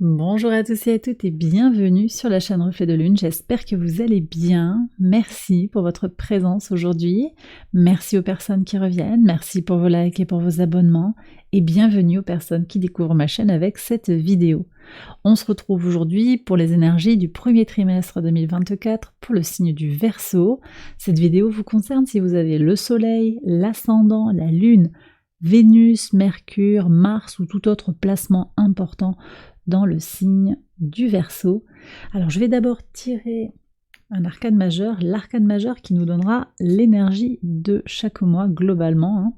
Bonjour à tous et à toutes et bienvenue sur la chaîne Reflet de Lune, j'espère que vous allez bien. Merci pour votre présence aujourd'hui, merci aux personnes qui reviennent, merci pour vos likes et pour vos abonnements et bienvenue aux personnes qui découvrent ma chaîne avec cette vidéo. On se retrouve aujourd'hui pour les énergies du premier trimestre 2024 pour le signe du Verseau. Cette vidéo vous concerne si vous avez le soleil, l'ascendant, la lune, Vénus, Mercure, Mars ou tout autre placement important dans le signe du Verseau. Alors je vais d'abord tirer un arcane majeur, l'arcane majeur qui nous donnera l'énergie de chaque mois globalement.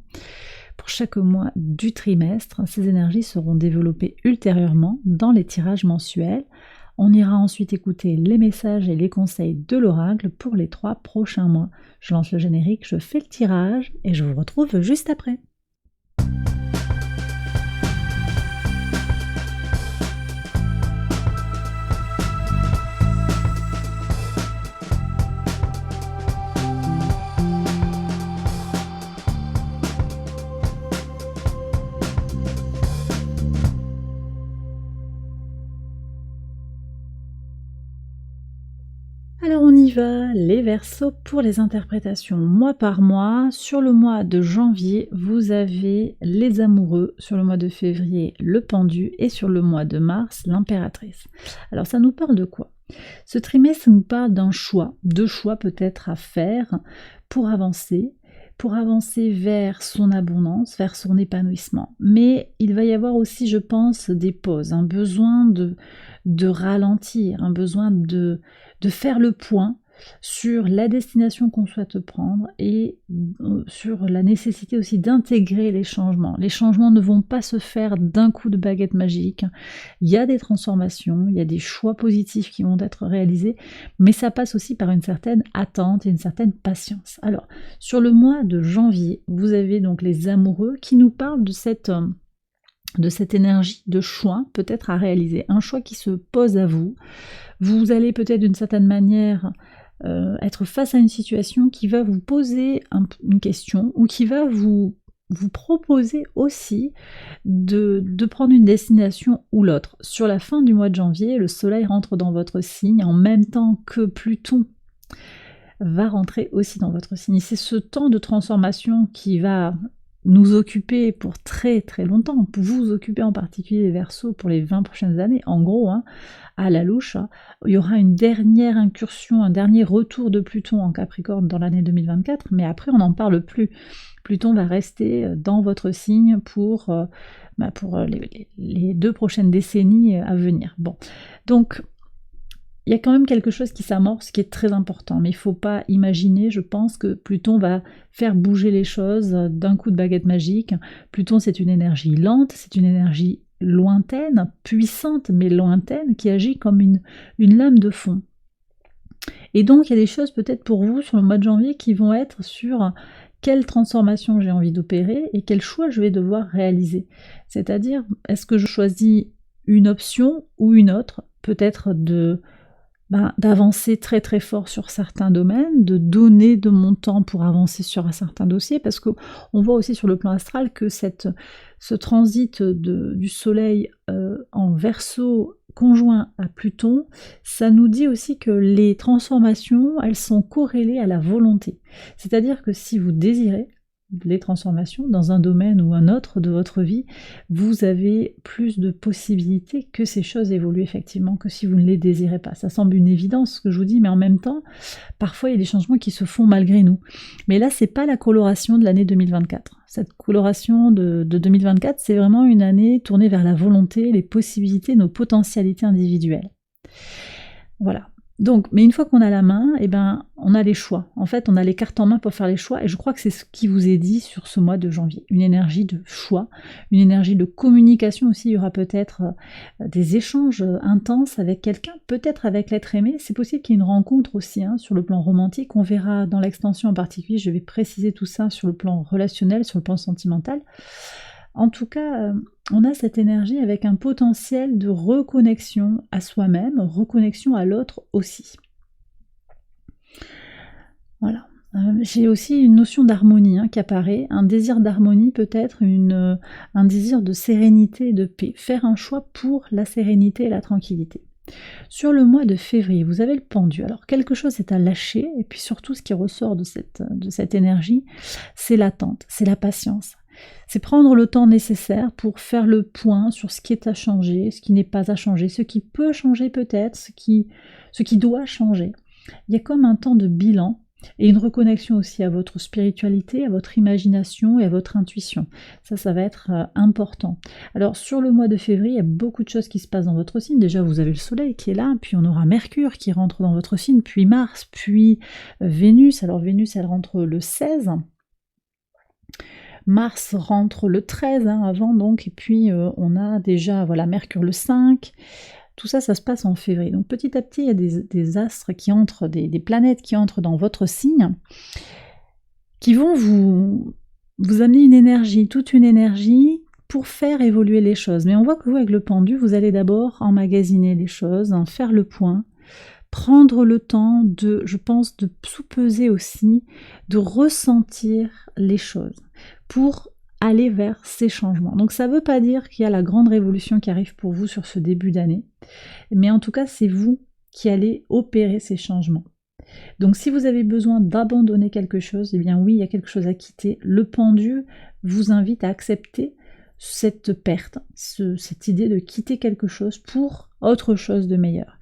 Pour chaque mois du trimestre, ces énergies seront développées ultérieurement dans les tirages mensuels. On ira ensuite écouter les messages et les conseils de l'oracle pour les 3 prochains mois. Je lance le générique, je fais le tirage et je vous retrouve juste après. Alors on y va, les Verseaux pour les interprétations mois par mois. Sur le mois de janvier, vous avez les amoureux, sur le mois de février, le pendu et sur le mois de mars, l'impératrice. Alors ça nous parle de quoi? Ce trimestre nous parle d'un choix, deux choix peut-être à faire pour avancer vers son abondance, vers son épanouissement. Mais il va y avoir aussi, je pense, des pauses, un besoin de ralentir, un besoin de faire le point sur la destination qu'on souhaite prendre et sur la nécessité aussi d'intégrer les changements. Les changements ne vont pas se faire d'un coup de baguette magique. Il y a des transformations, il y a des choix positifs qui vont être réalisés, mais ça passe aussi par une certaine attente et une certaine patience. Alors, sur le mois de janvier, vous avez donc les amoureux qui nous parlent de cette énergie de choix peut-être à réaliser, un choix qui se pose à vous. Vous allez peut-être d'une certaine manière être face à une situation qui va vous poser une question ou qui va vous proposer aussi de prendre une destination ou l'autre. Sur la fin du mois de janvier, le soleil rentre dans votre signe en même temps que Pluton va rentrer aussi dans votre signe. C'est ce temps de transformation qui va nous occuper pour très très longtemps, pour vous occuper en particulier les Verseaux pour les 20 prochaines années, en gros, à la louche, il y aura une dernière incursion, un dernier retour de Pluton en Capricorne dans l'année 2024, mais après on n'en parle plus. Pluton va rester dans votre signe pour les 2 prochaines décennies à venir. Bon, donc il y a quand même quelque chose qui s'amorce qui est très important, mais il ne faut pas imaginer, je pense, que Pluton va faire bouger les choses d'un coup de baguette magique. Pluton, c'est une énergie lente, c'est une énergie lointaine, puissante, mais lointaine, qui agit comme une lame de fond. Et donc, il y a des choses peut-être pour vous sur le mois de janvier qui vont être sur quelle transformation j'ai envie d'opérer et quel choix je vais devoir réaliser. C'est-à-dire, est-ce que je choisis une option ou une autre, peut-être d'avancer très très fort sur certains domaines, de donner de mon temps pour avancer sur un certain dossier, parce qu'on voit aussi sur le plan astral que ce transit du soleil en Verseau conjoint à Pluton, ça nous dit aussi que les transformations, elles sont corrélées à la volonté. C'est-à-dire que si vous désirez les transformations dans un domaine ou un autre de votre vie, vous avez plus de possibilités que ces choses évoluent effectivement que si vous ne les désirez pas. Ça semble une évidence ce que je vous dis, mais en même temps, parfois il y a des changements qui se font malgré nous. Mais là, c'est pas la coloration de l'année 2024. Cette coloration de 2024, c'est vraiment une année tournée vers la volonté, les possibilités, nos potentialités individuelles. Voilà. Donc, mais une fois qu'on a la main, on a les choix. En fait, on a les cartes en main pour faire les choix, et je crois que c'est ce qui vous est dit sur ce mois de janvier. Une énergie de choix, une énergie de communication aussi. Il y aura peut-être des échanges intenses avec quelqu'un, peut-être avec l'être aimé. C'est possible qu'il y ait une rencontre aussi sur le plan romantique. On verra dans l'extension en particulier, je vais préciser tout ça sur le plan relationnel, sur le plan sentimental. En tout cas, on a cette énergie avec un potentiel de reconnexion à soi-même, reconnexion à l'autre aussi. Voilà. J'ai aussi une notion d'harmonie qui apparaît, un désir d'harmonie peut-être, un désir de sérénité et de paix. Faire un choix pour la sérénité et la tranquillité. Sur le mois de février, vous avez le pendu. Alors quelque chose est à lâcher, et puis surtout ce qui ressort de cette énergie, c'est l'attente, c'est la patience. C'est prendre le temps nécessaire pour faire le point sur ce qui est à changer, ce qui n'est pas à changer, ce qui peut changer peut-être, ce qui doit changer. Il y a comme un temps de bilan et une reconnexion aussi à votre spiritualité, à votre imagination et à votre intuition. Ça va être important. Alors sur le mois de février, il y a beaucoup de choses qui se passent dans votre signe. Déjà, vous avez le soleil qui est là, puis on aura Mercure qui rentre dans votre signe, puis Mars, puis Vénus. Alors Vénus, elle rentre le 16. Mars rentre le 13 avant donc, et puis on a déjà voilà Mercure le 5. Tout ça, ça se passe en février. Donc petit à petit, il y a des astres qui entrent, des planètes qui entrent dans votre signe, qui vont vous amener une énergie, toute une énergie pour faire évoluer les choses. Mais on voit que vous, avec le pendu, vous allez d'abord emmagasiner les choses, faire le point, prendre le temps de, je pense, de sous-peser aussi, de ressentir les choses pour aller vers ces changements. Donc ça ne veut pas dire qu'il y a la grande révolution qui arrive pour vous sur ce début d'année, mais en tout cas c'est vous qui allez opérer ces changements. Donc si vous avez besoin d'abandonner quelque chose, eh bien oui, il y a quelque chose à quitter. Le pendu vous invite à accepter cette perte, cette idée de quitter quelque chose pour autre chose de meilleur.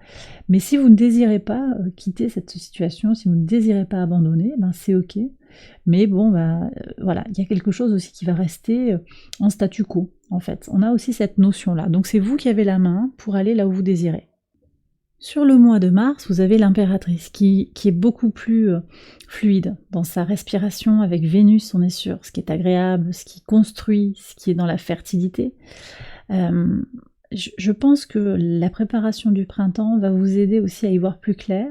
Mais si vous ne désirez pas quitter cette situation, si vous ne désirez pas abandonner, ben c'est ok. Mais bon, voilà, il y a quelque chose aussi qui va rester en statu quo, en fait. On a aussi cette notion-là. Donc c'est vous qui avez la main pour aller là où vous désirez. Sur le mois de mars, vous avez l'impératrice qui est beaucoup plus fluide dans sa respiration. Avec Vénus, on est sur ce qui est agréable, ce qui construit, ce qui est dans la fertilité. Je pense que la préparation du printemps va vous aider aussi à y voir plus clair.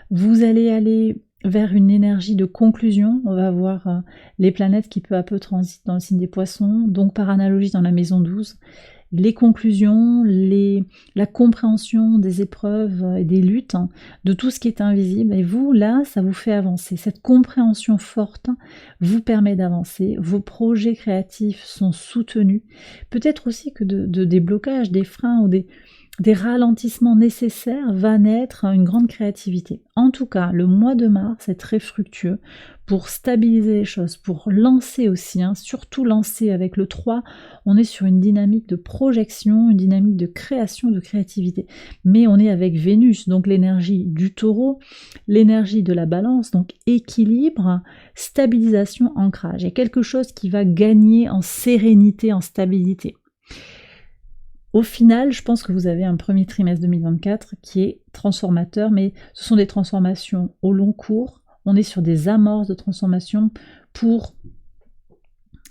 Vous allez aller vers une énergie de conclusion. On va voir les planètes qui peu à peu transitent dans le signe des poissons, donc par analogie dans la maison 12. Les conclusions, la compréhension des épreuves et des luttes, de tout ce qui est invisible. Et vous, là, ça vous fait avancer. Cette compréhension forte vous permet d'avancer. Vos projets créatifs sont soutenus. Peut-être aussi que de déblocages, des freins ou des ralentissements nécessaires va naître une grande créativité. En tout cas, le mois de mars est très fructueux pour stabiliser les choses, pour lancer aussi, surtout lancer avec le 3, on est sur une dynamique de projection, une dynamique de création, de créativité. Mais on est avec Vénus, donc l'énergie du taureau, l'énergie de la balance, donc équilibre, stabilisation, ancrage. Il y a quelque chose qui va gagner en sérénité, en stabilité. Au final, je pense que vous avez un premier trimestre 2024 qui est transformateur, mais ce sont des transformations au long cours. On est sur des amorces de transformation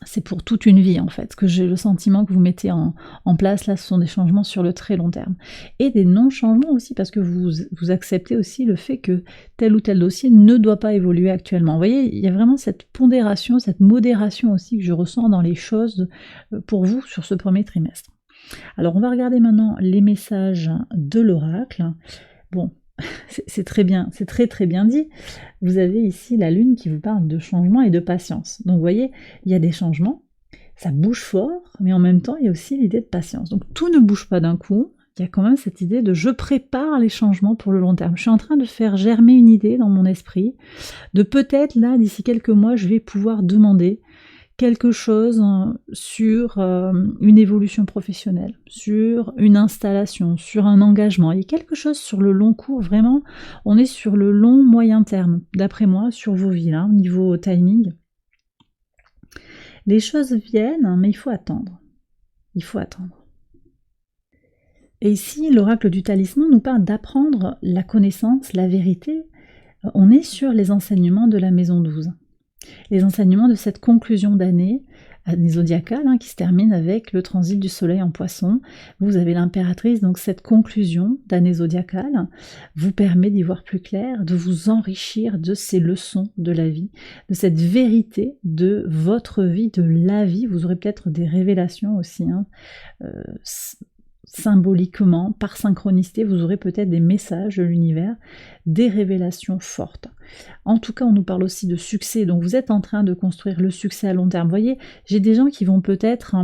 c'est pour toute une vie en fait, que j'ai le sentiment que vous mettez en place. Là, ce sont des changements sur le très long terme. Et des non-changements aussi, parce que vous acceptez aussi le fait que tel ou tel dossier ne doit pas évoluer actuellement. Vous voyez, il y a vraiment cette pondération, cette modération aussi que je ressens dans les choses pour vous sur ce premier trimestre. Alors on va regarder maintenant les messages de l'oracle. Bon, c'est très bien, c'est très très bien dit. Vous avez ici la lune qui vous parle de changement et de patience. Donc vous voyez, il y a des changements, ça bouge fort, mais en même temps il y a aussi l'idée de patience. Donc tout ne bouge pas d'un coup, il y a quand même cette idée de je prépare les changements pour le long terme. Je suis en train de faire germer une idée dans mon esprit, de peut-être là, d'ici quelques mois, je vais pouvoir demander quelque chose sur une évolution professionnelle, sur une installation, sur un engagement. Il y a quelque chose sur le long cours, vraiment, on est sur le long moyen terme, d'après moi, sur vos vies, au niveau timing. Les choses viennent, mais il faut attendre. Il faut attendre. Et ici, l'oracle du talisman nous parle d'apprendre la connaissance, la vérité. On est sur les enseignements de la maison 12. Les enseignements de cette conclusion d'année zodiacale qui se termine avec le transit du soleil en poisson. Vous avez l'impératrice, donc cette conclusion d'année zodiacale vous permet d'y voir plus clair, de vous enrichir de ces leçons de la vie, de cette vérité de votre vie, de la vie. Vous aurez peut-être des révélations aussi, symboliquement, par synchronicité, vous aurez peut-être des messages de l'univers, des révélations fortes. En tout cas, on nous parle aussi de succès, donc vous êtes en train de construire le succès à long terme. Vous voyez, j'ai des gens qui vont peut-être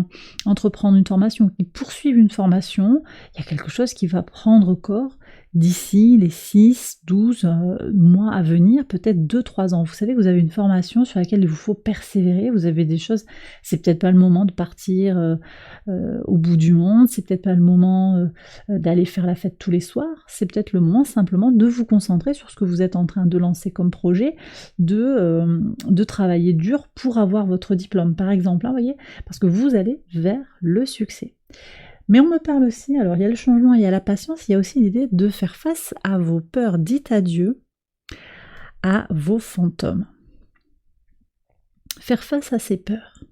entreprendre une formation, qui poursuivent une formation, il y a quelque chose qui va prendre corps d'ici les 6, 12 mois à venir, peut-être 2-3 ans. Vous savez que vous avez une formation sur laquelle il vous faut persévérer, vous avez des choses, c'est peut-être pas le moment de partir au bout du monde, c'est peut-être pas le moment d'aller faire la fête tous les soirs, c'est peut-être le moment simplement de vous concentrer sur ce que vous êtes en train de lancer comme projet, de travailler dur pour avoir votre diplôme, par exemple, hein, voyez, parce que vous allez vers le succès. Mais on me parle aussi, alors il y a le changement, il y a la patience, il y a aussi l'idée de faire face à vos peurs. Dites adieu à vos fantômes. Faire face à ces peurs.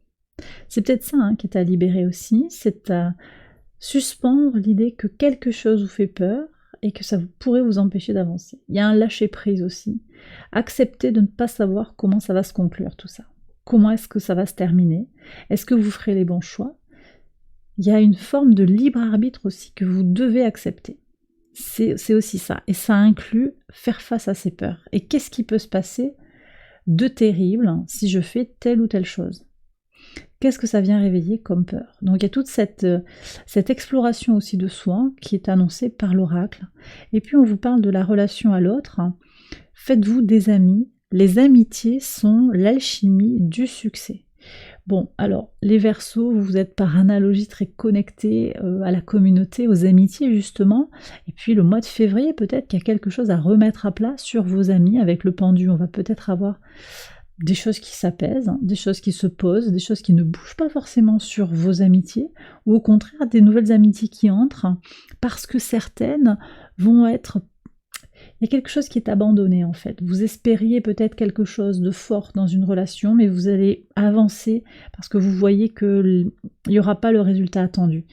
C'est peut-être ça qui est à libérer aussi, c'est à suspendre l'idée que quelque chose vous fait peur et que ça pourrait vous empêcher d'avancer. Il y a un lâcher-prise aussi. Accepter de ne pas savoir comment ça va se conclure tout ça. Comment est-ce que ça va se terminer? Est-ce que vous ferez les bons choix? Il y a une forme de libre arbitre aussi que vous devez accepter. C'est aussi ça. Et ça inclut faire face à ces peurs. Et qu'est-ce qui peut se passer de terrible si je fais telle ou telle chose? Qu'est-ce que ça vient réveiller comme peur? Donc il y a toute cette exploration aussi de soi qui est annoncée par l'oracle. Et puis on vous parle de la relation à l'autre. Faites-vous des amis. Les amitiés sont l'alchimie du succès. Bon, alors, les Verseaux, vous êtes par analogie très connectés à la communauté, aux amitiés justement, et puis le mois de février, peut-être qu'il y a quelque chose à remettre à plat sur vos amis avec le pendu. On va peut-être avoir des choses qui s'apaisent, des choses qui se posent, des choses qui ne bougent pas forcément sur vos amitiés, ou au contraire des nouvelles amitiés qui entrent, parce que certaines vont être... Il y a quelque chose qui est abandonné en fait. Vous espériez peut-être quelque chose de fort dans une relation, mais vous allez avancer parce que vous voyez qu'il n'y aura pas le résultat attendu.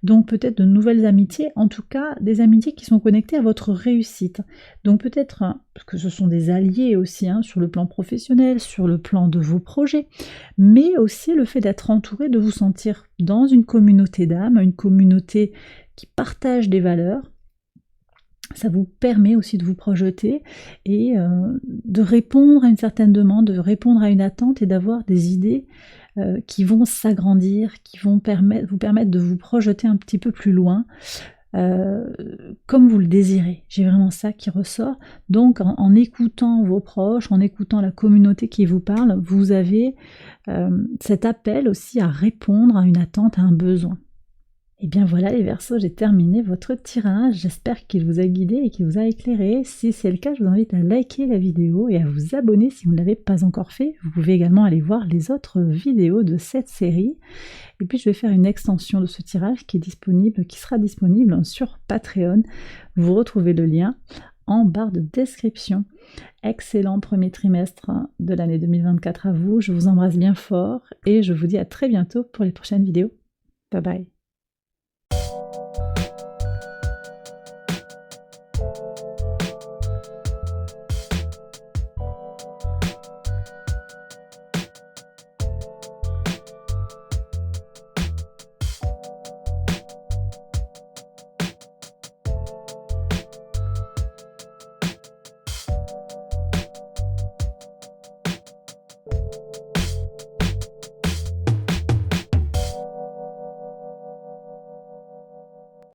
Donc peut-être de nouvelles amitiés, en tout cas des amitiés qui sont connectées à votre réussite. Donc peut-être que ce sont des alliés aussi sur le plan professionnel, sur le plan de vos projets, mais aussi le fait d'être entouré, de vous sentir dans une communauté d'âmes, une communauté qui partage des valeurs. Ça vous permet aussi de vous projeter et de répondre à une certaine demande, de répondre à une attente et d'avoir des idées qui vont s'agrandir, qui vont vous permettre de vous projeter un petit peu plus loin, comme vous le désirez. J'ai vraiment ça qui ressort. Donc en écoutant vos proches, en écoutant la communauté qui vous parle, vous avez cet appel aussi à répondre à une attente, à un besoin. Et bien voilà les Verseaux, j'ai terminé votre tirage, j'espère qu'il vous a guidé et qu'il vous a éclairé. Si c'est le cas, je vous invite à liker la vidéo et à vous abonner si vous ne l'avez pas encore fait. Vous pouvez également aller voir les autres vidéos de cette série. Et puis je vais faire une extension de ce tirage qui sera disponible sur Patreon. Vous retrouvez le lien en barre de description. Excellent premier trimestre de l'année 2024 à vous, je vous embrasse bien fort et je vous dis à très bientôt pour les prochaines vidéos. Bye bye.